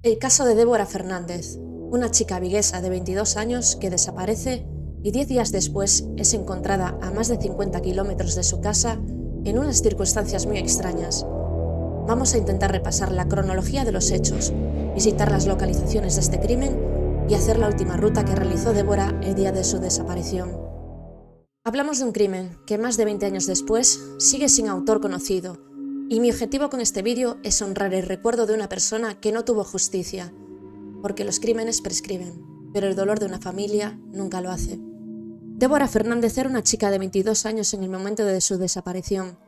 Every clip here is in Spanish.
El caso de Débora Fernández, una chica viguesa de 22 años que desaparece y 10 días después es encontrada a más de 50 kilómetros de su casa en unas circunstancias muy extrañas. Vamos a intentar repasar la cronología de los hechos, visitar las localizaciones de este crimen y hacer la última ruta que realizó Débora el día de su desaparición. Hablamos de un crimen que más de 20 años después sigue sin autor conocido, y mi objetivo con este vídeo es honrar el recuerdo de una persona que no tuvo justicia, porque los crímenes prescriben, pero el dolor de una familia nunca lo hace. Débora Fernández era una chica de 22 años en el momento de su desaparición.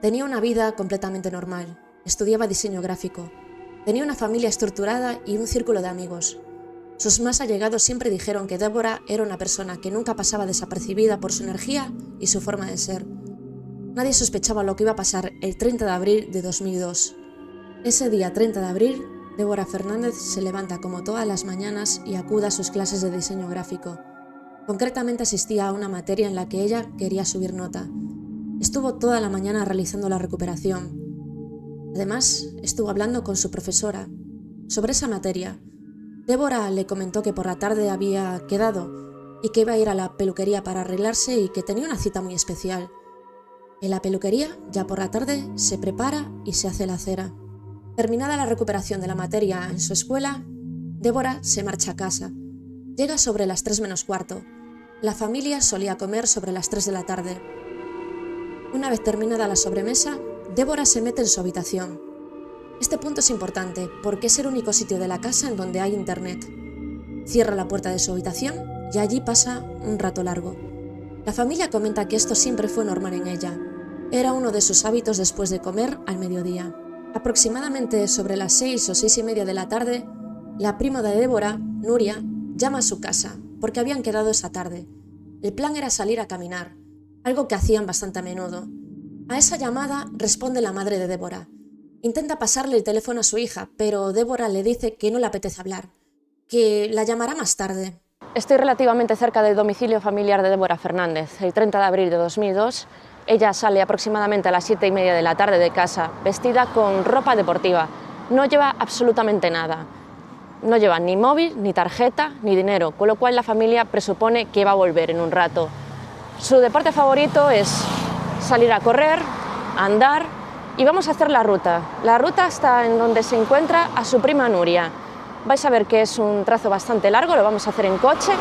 Tenía una vida completamente normal, estudiaba diseño gráfico, tenía una familia estructurada y un círculo de amigos. Sus más allegados siempre dijeron que Débora era una persona que nunca pasaba desapercibida por su energía y su forma de ser. Nadie sospechaba lo que iba a pasar el 30 de abril de 2002. Ese día 30 de abril, Débora Fernández se levanta como todas las mañanas y acude a sus clases de diseño gráfico. Concretamente asistía a una materia en la que ella quería subir nota. Estuvo toda la mañana realizando la recuperación. Además, estuvo hablando con su profesora sobre esa materia. Débora le comentó que por la tarde había quedado y que iba a ir a la peluquería para arreglarse y que tenía una cita muy especial. En la peluquería, ya por la tarde, se prepara y se hace la cera. Terminada la recuperación de la materia en su escuela, Débora se marcha a casa. Llega sobre las 3 menos cuarto. La familia solía comer sobre las 3 de la tarde. Una vez terminada la sobremesa, Débora se mete en su habitación. Este punto es importante porque es el único sitio de la casa en donde hay internet. Cierra la puerta de su habitación y allí pasa un rato largo. La familia comenta que esto siempre fue normal en ella. Era uno de sus hábitos después de comer al mediodía. Aproximadamente sobre las 6 o 6:30 de la tarde, la prima de Débora, Nuria, llama a su casa porque habían quedado esa tarde. El plan era salir a caminar, algo que hacían bastante a menudo. A esa llamada responde la madre de Débora. Intenta pasarle el teléfono a su hija, pero Débora le dice que no le apetece hablar, que la llamará más tarde. Estoy relativamente cerca del domicilio familiar de Débora Fernández. El 30 de abril de 2002, ella sale aproximadamente a las 7:30 de la tarde de casa, vestida con ropa deportiva. No lleva absolutamente nada. No lleva ni móvil, ni tarjeta, ni dinero, con lo cual la familia presupone que va a volver en un rato. Su deporte favorito es salir a correr, a andar, y vamos a hacer la ruta. La ruta hasta en donde se encuentra a su prima Nuria. Vais a ver que es un trazo bastante largo, lo vamos a hacer en coche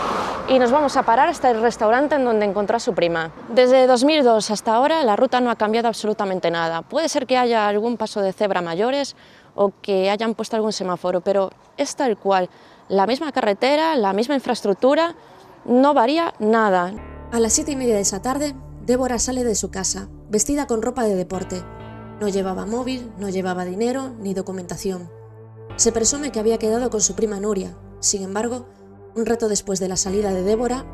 y nos vamos a parar hasta el restaurante en donde encontró a su prima. Desde 2002 hasta ahora la ruta no ha cambiado absolutamente nada. Puede ser que haya algún paso de cebra mayores o que hayan puesto algún semáforo, pero es tal cual. La misma carretera, la misma infraestructura, no varía nada. A las 7:30 de esa tarde, Débora sale de su casa, vestida con ropa de deporte. No llevaba móvil, no llevaba dinero ni documentación. Se presume que había quedado con su prima Nuria. Sin embargo, un rato después de la salida de Débora,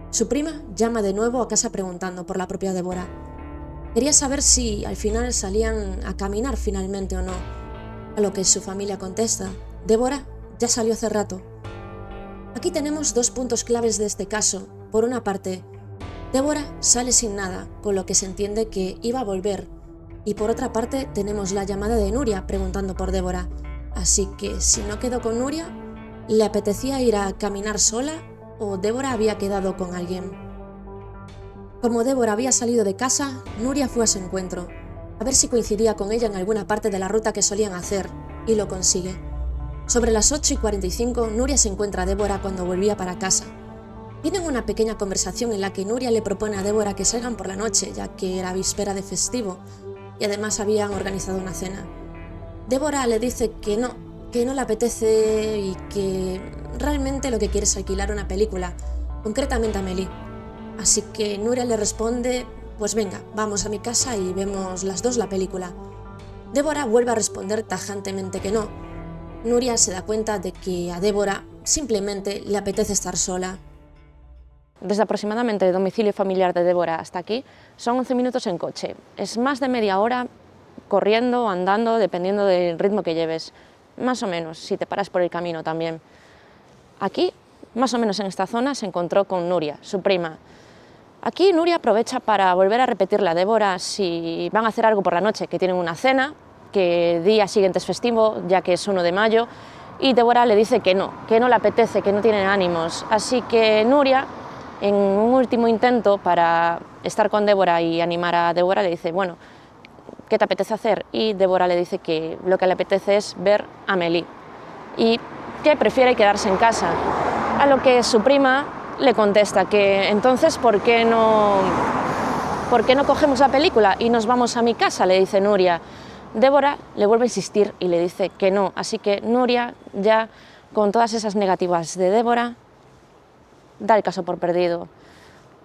su prima llama de nuevo a casa preguntando por la propia Débora. Quería saber si al final salían a caminar finalmente o no, a lo que su familia contesta: Débora ya salió hace rato. Aquí tenemos dos puntos claves de este caso. Por una parte, Débora sale sin nada, con lo que se entiende que iba a volver. Y por otra parte, tenemos la llamada de Nuria preguntando por Débora. Así que si no quedó con Nuria, ¿le apetecía ir a caminar sola o Débora había quedado con alguien? Como Débora había salido de casa, Nuria fue a su encuentro, a ver si coincidía con ella en alguna parte de la ruta que solían hacer, y lo consigue. Sobre las 8:45, Nuria se encuentra a Débora cuando volvía para casa. Tienen una pequeña conversación en la que Nuria le propone a Débora que salgan por la noche, ya que era víspera de festivo, y además habían organizado una cena. Débora le dice que no le apetece y que realmente lo que quiere es alquilar una película, concretamente Amélie. Así que Nuria le responde: pues venga, vamos a mi casa y vemos las dos la película. Débora vuelve a responder tajantemente que no. Nuria se da cuenta de que a Débora simplemente le apetece estar sola. Desde aproximadamente el domicilio familiar de Débora hasta aquí son 11 minutos en coche. Es más de media hora corriendo o andando, dependiendo del ritmo que lleves. Más o menos, si te paras por el camino también. Aquí, más o menos en esta zona, se encontró con Nuria, su prima. Aquí Nuria aprovecha para volver a repetirle a Débora si van a hacer algo por la noche, que tienen una cena, que el día siguiente es festivo, ya que es 1 de mayo, y Débora le dice que no le apetece, que no tiene ánimos. Así que Nuria, en un último intento para estar con Débora y animar a Débora, le dice, bueno, ¿qué te apetece hacer? Y Débora le dice que lo que le apetece es ver a Amélie y que prefiere quedarse en casa. A lo que su prima le contesta que entonces ¿por qué no cogemos la película y nos vamos a mi casa?, le dice Nuria. Débora le vuelve a insistir y le dice que no, así que Nuria, ya con todas esas negativas de Débora, da el caso por perdido.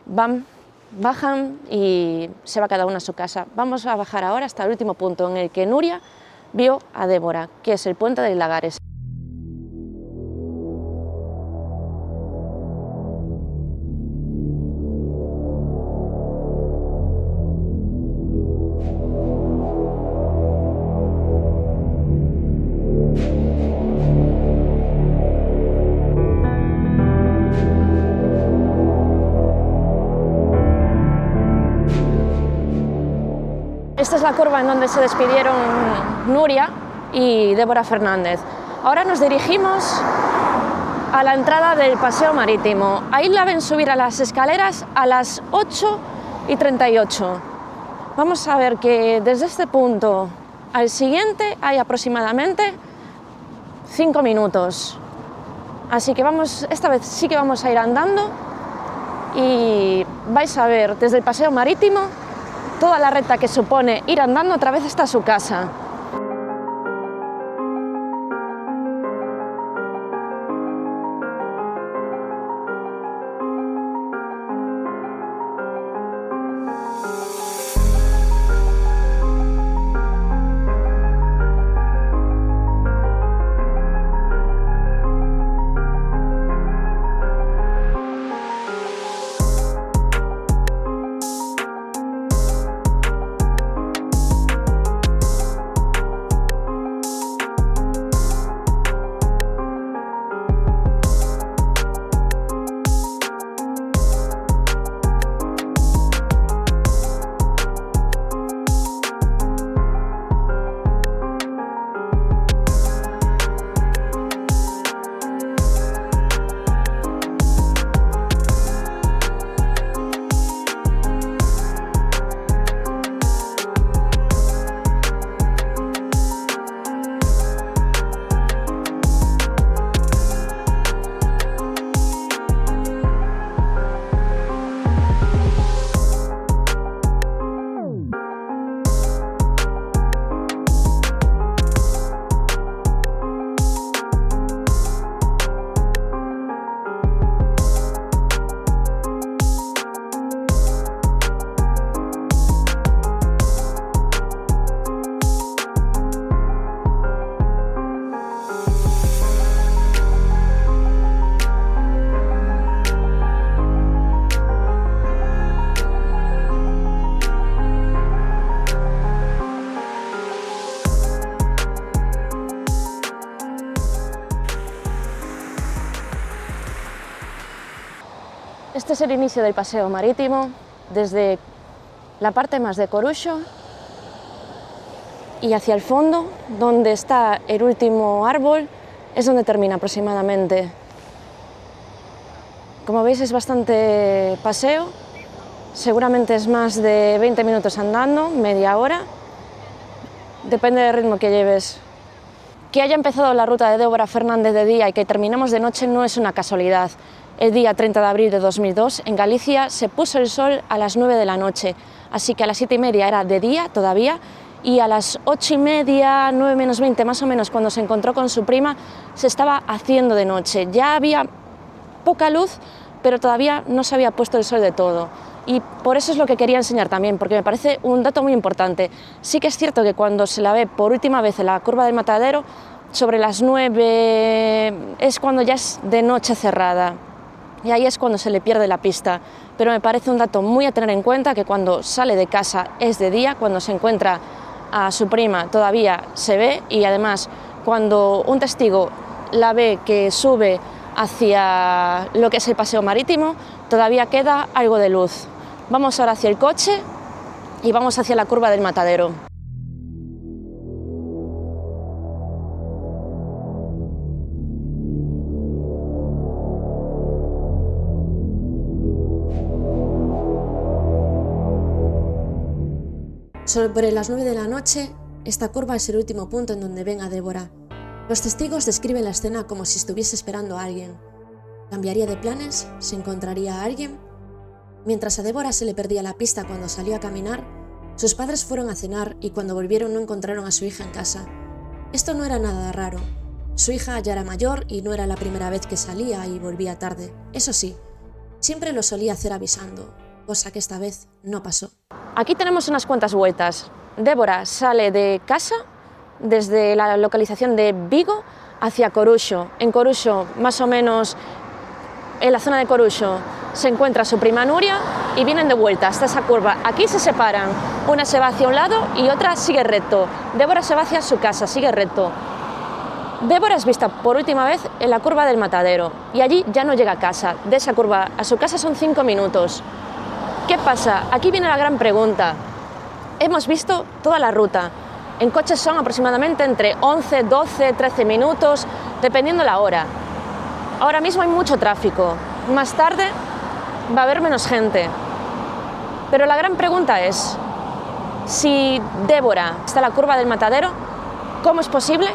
Bajan y se va cada una a su casa. Vamos a bajar ahora hasta el último punto en el que Nuria vio a Débora, que es el puente de Lagares. Esta es la curva en donde se despidieron Nuria y Débora Fernández. Ahora nos dirigimos a la entrada del paseo marítimo. Ahí la ven subir a las escaleras a las 8:38. Vamos a ver que desde este punto al siguiente hay aproximadamente 5 minutos. Así que esta vez sí que vamos a ir andando y vais a ver desde el paseo marítimo toda la recta que supone ir andando otra vez hasta su casa. Este es el inicio del paseo marítimo, desde la parte más de Coruxo y hacia el fondo, donde está el último árbol, es donde termina aproximadamente. Como veis, es bastante paseo, seguramente es más de 20 minutos andando, media hora, depende del ritmo que lleves. Que haya empezado la ruta de Débora Fernández de día y que terminemos de noche no es una casualidad. El día 30 de abril de 2002, en Galicia, se puso el sol a las 9 de la noche, así que a las 7:30 era de día todavía, y a las 8:30, 9 menos 20 más o menos, cuando se encontró con su prima, se estaba haciendo de noche. Ya había poca luz, pero todavía no se había puesto el sol de todo. Y por eso es lo que quería enseñar también, porque me parece un dato muy importante. Sí que es cierto que cuando se la ve por última vez en la curva del Matadero, sobre las 9 es cuando ya es de noche cerrada. Y ahí es cuando se le pierde la pista, pero me parece un dato muy a tener en cuenta, que cuando sale de casa es de día, cuando se encuentra a su prima todavía se ve, y además cuando un testigo la ve que sube hacia lo que es el paseo marítimo, todavía queda algo de luz. Vamos ahora hacia el coche y vamos hacia la curva del Matadero. Sobre las 9 de la noche, esta curva es el último punto en donde ven a Débora. Los testigos describen la escena como si estuviese esperando a alguien. ¿Cambiaría de planes? ¿Se encontraría a alguien? Mientras a Débora se le perdía la pista cuando salió a caminar, sus padres fueron a cenar y cuando volvieron no encontraron a su hija en casa. Esto no era nada raro. Su hija ya era mayor y no era la primera vez que salía y volvía tarde. Eso sí, siempre lo solía hacer avisando, cosa que esta vez no pasó. Aquí tenemos unas cuantas vueltas. Débora sale de casa desde la localización de Vigo hacia Coruxo. En Coruxo, más o menos en la zona de Coruxo, se encuentra su prima Nuria y vienen de vuelta hasta esa curva. Aquí se separan, una se va hacia un lado y otra sigue recto. Débora se va hacia su casa, sigue recto. Débora es vista por última vez en la curva del Matadero y allí ya no llega a casa. De esa curva a su casa son 5 minutos. ¿Qué pasa? Aquí viene la gran pregunta. Hemos visto toda la ruta. En coches son aproximadamente entre 11, 12, 13 minutos, dependiendo la hora. Ahora mismo hay mucho tráfico. Más tarde va a haber menos gente. Pero la gran pregunta es, si Débora está en la curva del Matadero, ¿cómo es posible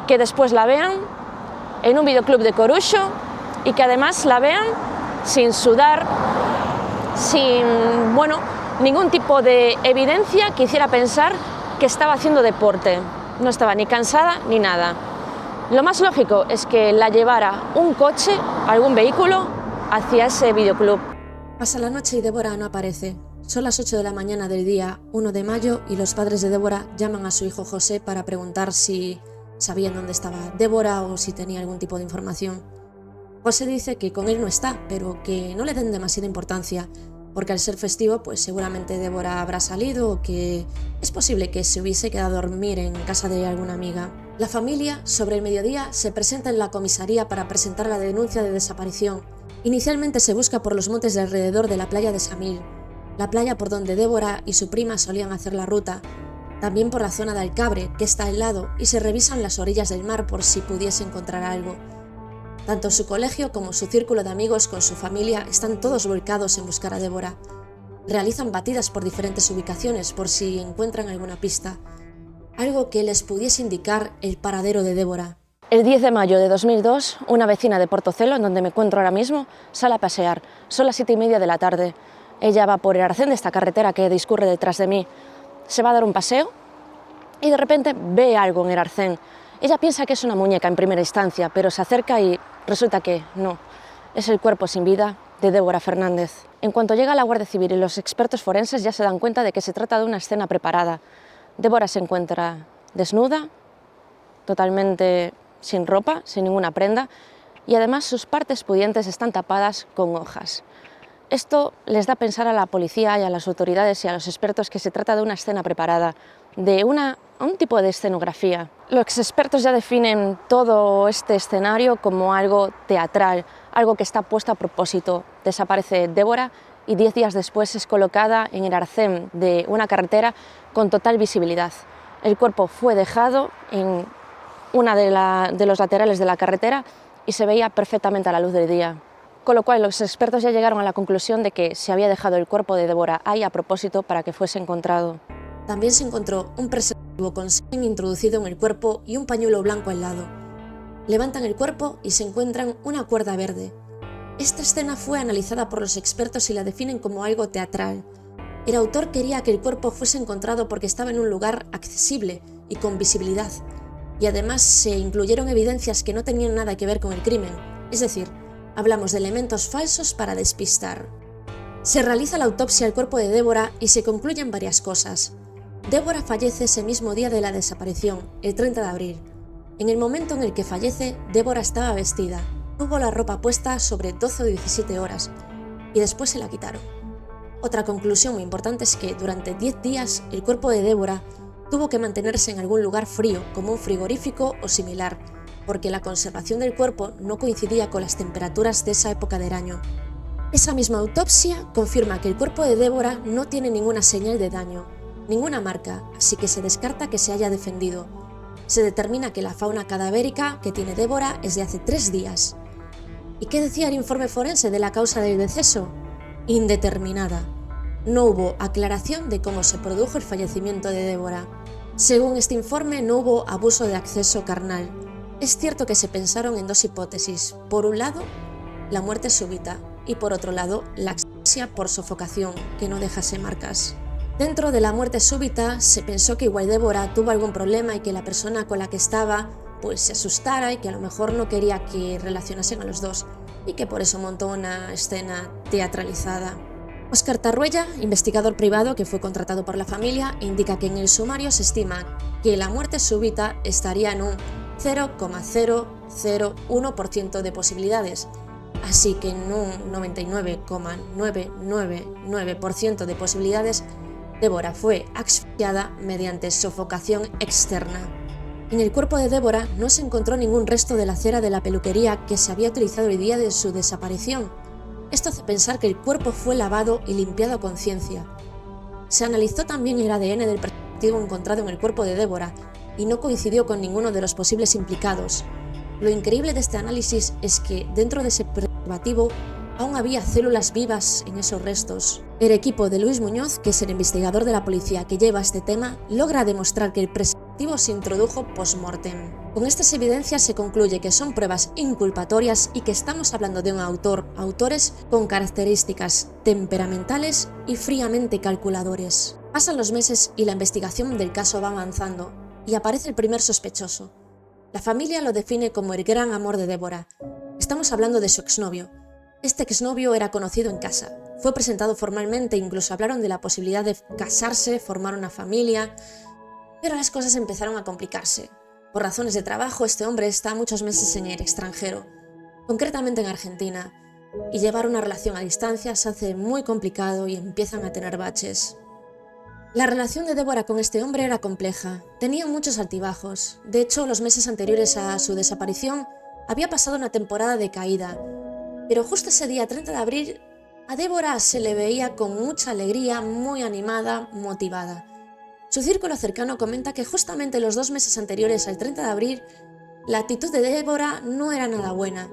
que después la vean en un videoclub de Coruxo y que además la vean sin sudar, sin, ningún tipo de evidencia que hiciera pensar que estaba haciendo deporte? No estaba ni cansada ni nada. Lo más lógico es que la llevara un coche, algún vehículo, hacia ese videoclub. Pasa la noche y Débora no aparece. Son las 8 de la mañana del día 1 de mayo y los padres de Débora llaman a su hijo José para preguntar si sabían dónde estaba Débora o si tenía algún tipo de información. José dice que con él no está, pero que no le den demasiada importancia, porque al ser festivo, pues seguramente Débora habrá salido o que es posible que se hubiese quedado a dormir en casa de alguna amiga. La familia, sobre el mediodía, se presenta en la comisaría para presentar la denuncia de desaparición. Inicialmente se busca por los montes de alrededor de la playa de Samil, la playa por donde Débora y su prima solían hacer la ruta, también por la zona de Alcabre, que está al lado, y se revisan las orillas del mar por si pudiese encontrar algo. Tanto su colegio como su círculo de amigos con su familia están todos volcados en buscar a Débora. Realizan batidas por diferentes ubicaciones por si encuentran alguna pista, algo que les pudiese indicar el paradero de Débora. El 10 de mayo de 2002, una vecina de Portocelo, en donde me encuentro ahora mismo, sale a pasear. Son las 7:30 de la tarde. Ella va por el arcén de esta carretera que discurre detrás de mí. Se va a dar un paseo y de repente ve algo en el arcén. Ella piensa que es una muñeca en primera instancia, pero se acerca y resulta que no. Es el cuerpo sin vida de Débora Fernández. En cuanto llega la Guardia Civil y los expertos forenses ya se dan cuenta de que se trata de una escena preparada. Débora se encuentra desnuda, totalmente sin ropa, sin ninguna prenda, y además sus partes pudientes están tapadas con hojas. Esto les da a pensar a la policía y a las autoridades y a los expertos que se trata de una escena preparada, de un tipo de escenografía. Los expertos ya definen todo este escenario como algo teatral, algo que está puesto a propósito. Desaparece Débora y 10 días después es colocada en el arcén de una carretera con total visibilidad. El cuerpo fue dejado en una de los laterales de la carretera y se veía perfectamente a la luz del día. Con lo cual los expertos ya llegaron a la conclusión de que se había dejado el cuerpo de Débora ahí a propósito para que fuese encontrado. También se encontró un preservativo con semen introducido en el cuerpo y un pañuelo blanco al lado. Levantan el cuerpo y se encuentran una cuerda verde. Esta escena fue analizada por los expertos y la definen como algo teatral. El autor quería que el cuerpo fuese encontrado porque estaba en un lugar accesible y con visibilidad, y además se incluyeron evidencias que no tenían nada que ver con el crimen, es decir, hablamos de elementos falsos para despistar. Se realiza la autopsia al cuerpo de Débora y se concluyen varias cosas. Débora fallece ese mismo día de la desaparición, el 30 de abril. En el momento en el que fallece, Débora estaba vestida. Tuvo la ropa puesta sobre 12 o 17 horas y después se la quitaron. Otra conclusión muy importante es que durante 10 días el cuerpo de Débora tuvo que mantenerse en algún lugar frío, como un frigorífico o similar, porque la conservación del cuerpo no coincidía con las temperaturas de esa época del año. Esa misma autopsia confirma que el cuerpo de Débora no tiene ninguna señal de daño, ninguna marca, así que se descarta que se haya defendido. Se determina que la fauna cadavérica que tiene Débora es de hace 3 días. ¿Y qué decía el informe forense de la causa del deceso? Indeterminada. no hubo aclaración de cómo se produjo el fallecimiento de Débora. Según este informe, no hubo abuso de acceso carnal. Es cierto que se pensaron en dos hipótesis. Por un lado, la muerte súbita y por otro lado, la asfixia por sofocación, que no dejase marcas. Dentro de la muerte súbita se pensó que igual Débora tuvo algún problema y que la persona con la que estaba pues se asustara y que a lo mejor no quería que relacionasen a los dos y que por eso montó una escena teatralizada. Óscar Tarruella, investigador privado que fue contratado por la familia, indica que en el sumario se estima que la muerte súbita estaría en un 0,001% de posibilidades, así que en un 99,999% de posibilidades Débora fue asfixiada mediante sofocación externa. En el cuerpo de Débora no se encontró ningún resto de la cera de la peluquería que se había utilizado el día de su desaparición. Esto hace pensar que el cuerpo fue lavado y limpiado a conciencia. Se analizó también el ADN del preservativo encontrado en el cuerpo de Débora y no coincidió con ninguno de los posibles implicados. Lo increíble de este análisis es que dentro de ese preservativo aún había células vivas en esos restos. El equipo de Luis Muñoz, que es el investigador de la policía que lleva este tema, logra demostrar que el preservativo se introdujo post-mortem. Con estas evidencias se concluye que son pruebas inculpatorias y que estamos hablando de un autores con características temperamentales y fríamente calculadores. Pasan los meses y la investigación del caso va avanzando y aparece el primer sospechoso. La familia lo define como el gran amor de Débora. Estamos hablando de su exnovio. Este exnovio era conocido en casa, fue presentado formalmente, incluso hablaron de la posibilidad de casarse, formar una familia, pero las cosas empezaron a complicarse. Por razones de trabajo, este hombre está muchos meses en el extranjero, concretamente en Argentina, y llevar una relación a distancia se hace muy complicado y empiezan a tener baches. La relación de Débora con este hombre era compleja, tenía muchos altibajos. De hecho, los meses anteriores a su desaparición había pasado una temporada de caída, pero justo ese día 30 de abril a Débora se le veía con mucha alegría, muy animada, motivada. Su círculo cercano comenta que justamente los 2 meses anteriores al 30 de abril la actitud de Débora no era nada buena,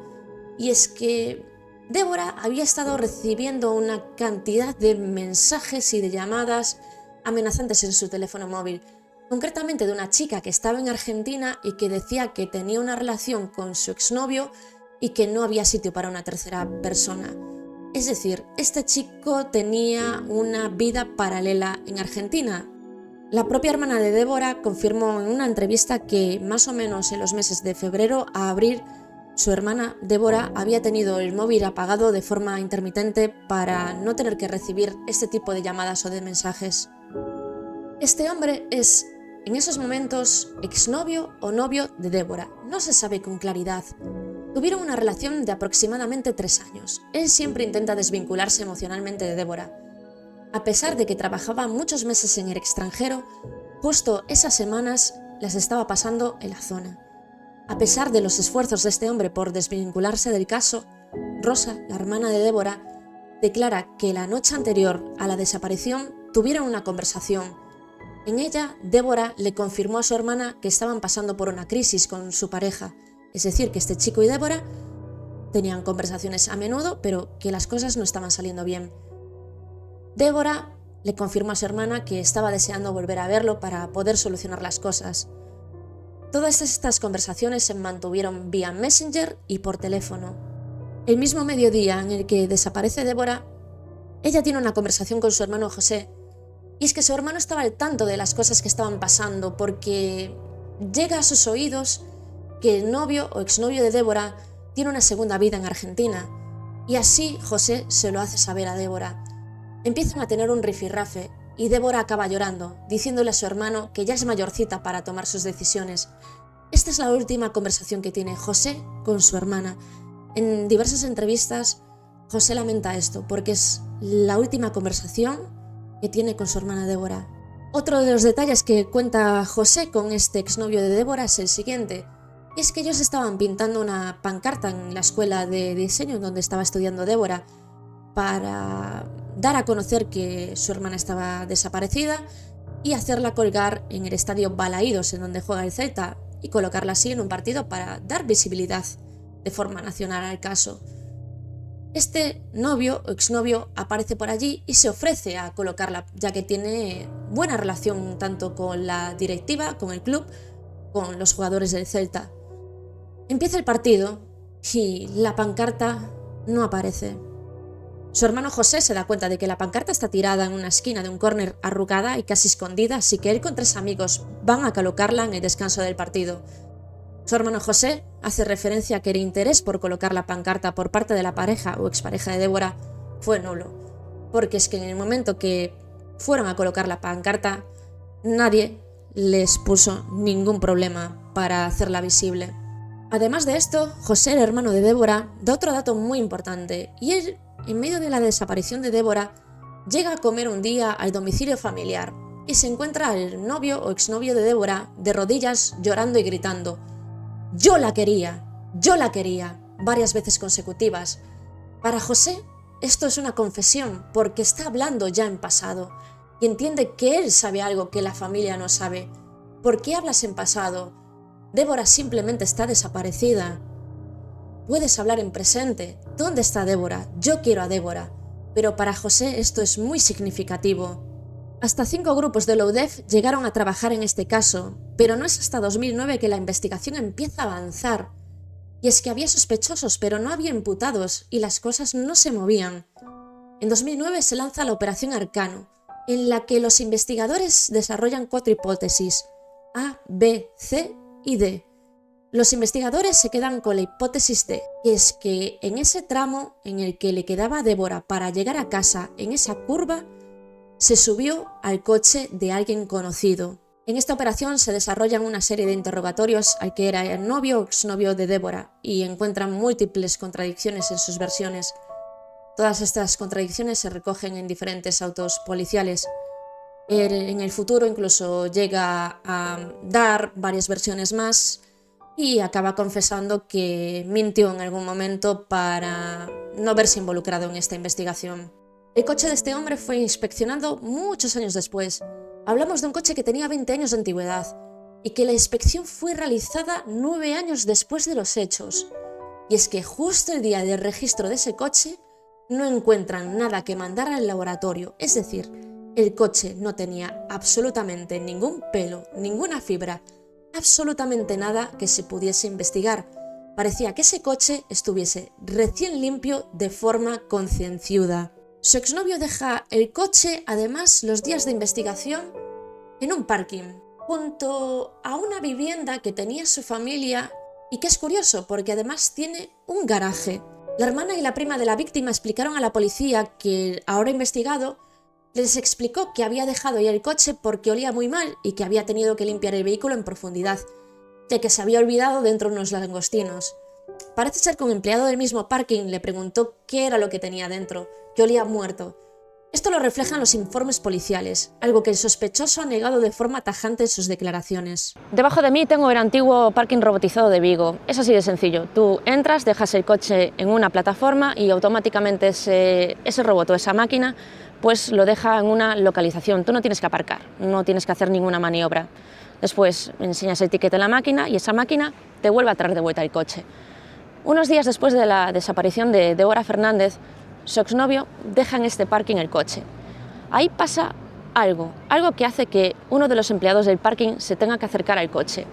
y es que Débora había estado recibiendo una cantidad de mensajes y de llamadas amenazantes en su teléfono móvil, concretamente de una chica que estaba en Argentina y que decía que tenía una relación con su exnovio y que no había sitio para una tercera persona. Es decir, este chico tenía una vida paralela en Argentina. La propia hermana de Débora confirmó en una entrevista que más o menos en los meses de febrero a abril su hermana Débora había tenido el móvil apagado de forma intermitente para no tener que recibir este tipo de llamadas o de mensajes. Este hombre es, en esos momentos, exnovio o novio de Débora. No se sabe con claridad. Tuvieron una relación de aproximadamente 3 años. Él siempre intenta desvincularse emocionalmente de Débora. A pesar de que trabajaba muchos meses en el extranjero, justo esas semanas las estaba pasando en la zona. A pesar de los esfuerzos de este hombre por desvincularse del caso, Rosa, la hermana de Débora, declara que la noche anterior a la desaparición tuvieron una conversación. En ella, Débora le confirmó a su hermana que estaban pasando por una crisis con su pareja, es decir, que este chico y Débora tenían conversaciones a menudo, pero que las cosas no estaban saliendo bien. Débora le confirmó a su hermana que estaba deseando volver a verlo para poder solucionar las cosas. Todas estas conversaciones se mantuvieron vía Messenger y por teléfono. El mismo mediodía en el que desaparece Débora, ella tiene una conversación con su hermano José, y es que su hermano estaba al tanto de las cosas que estaban pasando porque llega a sus oídos que el novio o exnovio de Débora tiene una segunda vida en Argentina, y así José se lo hace saber a Débora. Empiezan a tener un rifirrafe y Débora acaba llorando, diciéndole a su hermano que ya es mayorcita para tomar sus decisiones. Esta es la última conversación que tiene José con su hermana. En diversas entrevistas, José lamenta esto porque es la última conversación que tiene con su hermana Débora. Otro de los detalles que cuenta José con este exnovio de Débora es el siguiente. Es que ellos estaban pintando una pancarta en la escuela de diseño donde estaba estudiando Débora para dar a conocer que su hermana estaba desaparecida y hacerla colgar en el estadio Balaídos, en donde juega el Celta, y colocarla así en un partido para dar visibilidad de forma nacional al caso. Este novio o exnovio aparece por allí y se ofrece a colocarla, ya que tiene buena relación tanto con la directiva, con el club, con los jugadores del Celta. Empieza el partido y la pancarta no aparece. Su hermano José se da cuenta de que la pancarta está tirada en una esquina de un córner, arrugada y casi escondida, así que él con 3 amigos van a colocarla en el descanso del partido. Su hermano José hace referencia a que el interés por colocar la pancarta por parte de la pareja o expareja de Débora fue nulo, porque es que en el momento que fueron a colocar la pancarta, nadie les puso ningún problema para hacerla visible. Además de esto, José, el hermano de Débora, da otro dato muy importante, y él, en medio de la desaparición de Débora, llega a comer un día al domicilio familiar y se encuentra al novio o exnovio de Débora de rodillas llorando y gritando: yo la quería, varias veces consecutivas. Para José, esto es una confesión porque está hablando ya en pasado y entiende que él sabe algo que la familia no sabe. ¿Por qué hablas en pasado? Débora simplemente está desaparecida. Puedes hablar en presente. ¿Dónde está Débora? Yo quiero a Débora. Pero para José esto es muy significativo. Hasta 5 grupos de la UDEF llegaron a trabajar en este caso, pero no es hasta 2009 que la investigación empieza a avanzar. Y es que había sospechosos, pero no había imputados, y las cosas no se movían. En 2009 se lanza la Operación Arcano, en la que los investigadores desarrollan 4 hipótesis: A, B, C y D. Los investigadores se quedan con la hipótesis D, que es que en ese tramo en el que le quedaba a Débora para llegar a casa, en esa curva, se subió al coche de alguien conocido. En esta operación se desarrollan una serie de interrogatorios al que era el novio o exnovio de Débora y encuentran múltiples contradicciones en sus versiones. Todas estas contradicciones se recogen en diferentes autos policiales. En el futuro incluso llega a dar varias versiones más y acaba confesando que mintió en algún momento para no verse involucrado en esta investigación. El coche de este hombre fue inspeccionado muchos años después. Hablamos de un coche que tenía 20 años de antigüedad y que la inspección fue realizada 9 años después de los hechos. Y es que justo el día del registro de ese coche no encuentran nada que mandar al laboratorio, es decir, el coche no tenía absolutamente ningún pelo, ninguna fibra, absolutamente nada que se pudiese investigar. Parecía que ese coche estuviese recién limpio de forma concienzuda. Su exnovio deja el coche, además, los días de investigación en un parking, junto a una vivienda que tenía su familia y que es curioso porque además tiene un garaje. La hermana y la prima de la víctima explicaron a la policía que, ahora investigado, les explicó que había dejado ahí el coche porque olía muy mal y que había tenido que limpiar el vehículo en profundidad, ya que se había olvidado dentro unos langostinos. Parece ser que un empleado del mismo parking le preguntó qué era lo que tenía dentro, que olía muerto. Esto lo reflejan los informes policiales, algo que el sospechoso ha negado de forma tajante en sus declaraciones. Debajo de mí tengo el antiguo parking robotizado de Vigo. Es así de sencillo. Tú entras, dejas el coche en una plataforma y automáticamente ese robot o esa máquina pues lo deja en una localización. Tú no tienes que aparcar, no tienes que hacer ninguna maniobra. Después enseñas el ticket de la máquina y esa máquina te vuelve a traer de vuelta el coche. Unos días después de la desaparición de Débora Fernández, su exnovio deja en este parking el coche. Ahí pasa algo que hace que uno de los empleados del parking se tenga que acercar al coche.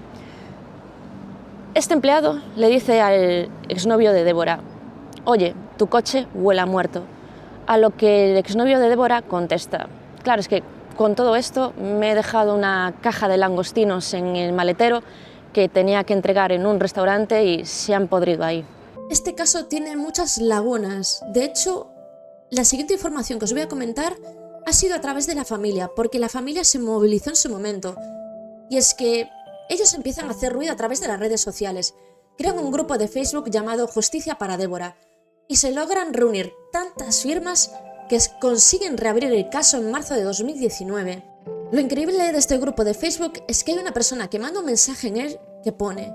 Este empleado le dice al exnovio de Débora: oye, tu coche huele a muerto. A lo que el exnovio de Débora contesta: claro, es que con todo esto me he dejado una caja de langostinos en el maletero que tenía que entregar en un restaurante y se han podrido ahí. Este caso tiene muchas lagunas. De hecho, la siguiente información que os voy a comentar ha sido a través de la familia, porque la familia se movilizó en su momento. Y es que ellos empiezan a hacer ruido a través de las redes sociales. Crean un grupo de Facebook llamado Justicia para Débora y se logran reunir tantas firmas que consiguen reabrir el caso en marzo de 2019. Lo increíble de este grupo de Facebook es que hay una persona que manda un mensaje en él que pone: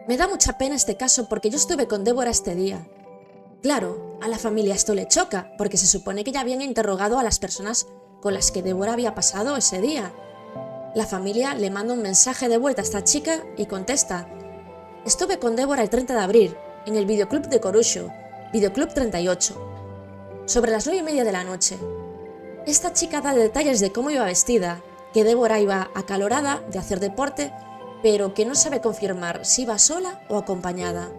me da mucha pena este caso porque yo estuve con Débora este día. Claro, a la familia esto le choca, porque se supone que ya habían interrogado a las personas con las que Débora había pasado ese día. La familia le manda un mensaje de vuelta a esta chica y contesta: estuve con Débora el 30 de abril, en el videoclub de Coruxo, Videoclub 38. Sobre las 9:30 de la noche. Esta chica da detalles de cómo iba vestida, que Débora iba acalorada de hacer deporte, pero que no sabe confirmar si iba sola o acompañada.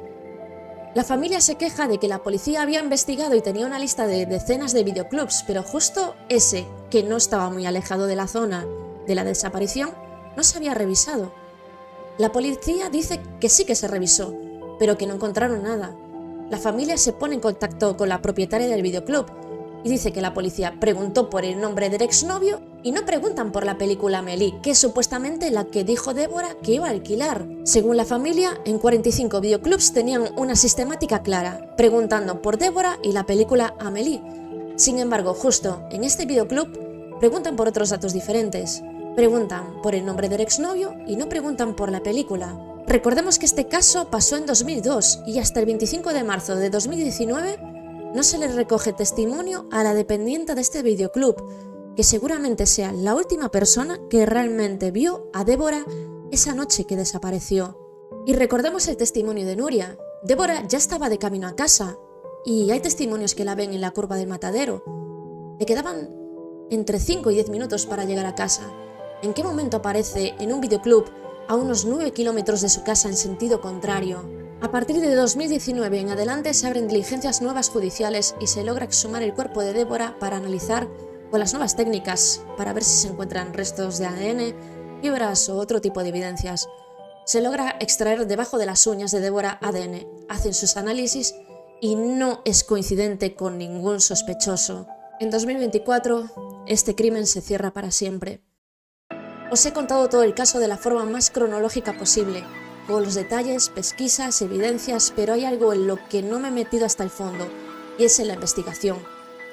La familia se queja de que la policía había investigado y tenía una lista de decenas de videoclubs, pero justo ese, que no estaba muy alejado de la zona de la desaparición, no se había revisado. La policía dice que sí que se revisó, pero que no encontraron nada. La familia se pone en contacto con la propietaria del videoclub y dice que la policía preguntó por el nombre del exnovio y no preguntan por la película Amélie, que es supuestamente la que dijo Débora que iba a alquilar. Según la familia, en 45 videoclubs tenían una sistemática clara, preguntando por Débora y la película Amélie. Sin embargo, justo en este videoclub preguntan por otros datos diferentes. Preguntan por el nombre del exnovio y no preguntan por la película. Recordemos que este caso pasó en 2002 y hasta el 25 de marzo de 2019 no se le recoge testimonio a la dependiente de este videoclub, que seguramente sea la última persona que realmente vio a Débora esa noche que desapareció. Y recordemos el testimonio de Nuria. Débora ya estaba de camino a casa y hay testimonios que la ven en la curva del matadero. Le quedaban entre 5 y 10 minutos para llegar a casa. ¿En qué momento aparece en un videoclub a unos 9 kilómetros de su casa en sentido contrario? A partir de 2019 en adelante se abren diligencias nuevas judiciales y se logra exhumar el cuerpo de Débora para analizar con las nuevas técnicas para ver si se encuentran restos de ADN, fibras o otro tipo de evidencias. Se logra extraer debajo de las uñas de Débora ADN, hacen sus análisis y no es coincidente con ningún sospechoso. En 2024, este crimen se cierra para siempre. Os he contado todo el caso de la forma más cronológica posible, con los detalles, pesquisas, evidencias, pero hay algo en lo que no me he metido hasta el fondo, y es en la investigación.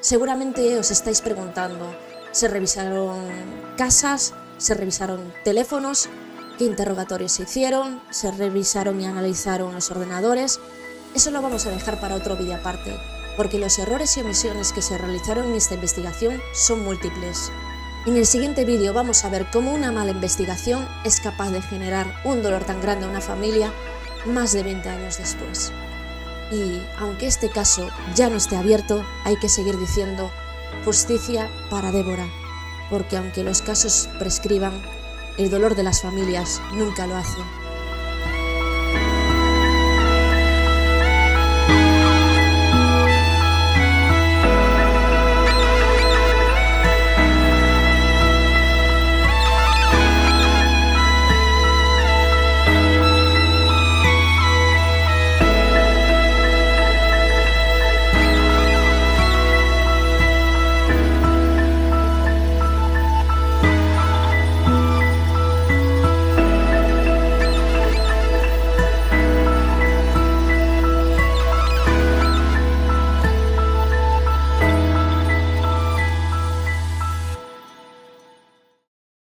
Seguramente os estáis preguntando, ¿se revisaron casas? ¿Se revisaron teléfonos? ¿Qué interrogatorios se hicieron? ¿Se revisaron y analizaron los ordenadores? Eso lo vamos a dejar para otro vídeo aparte, porque los errores y omisiones que se realizaron en esta investigación son múltiples. En el siguiente vídeo vamos a ver cómo una mala investigación es capaz de generar un dolor tan grande a una familia más de 20 años después. Y aunque este caso ya no esté abierto, hay que seguir diciendo justicia para Débora, porque aunque los casos prescriban, el dolor de las familias nunca lo hace.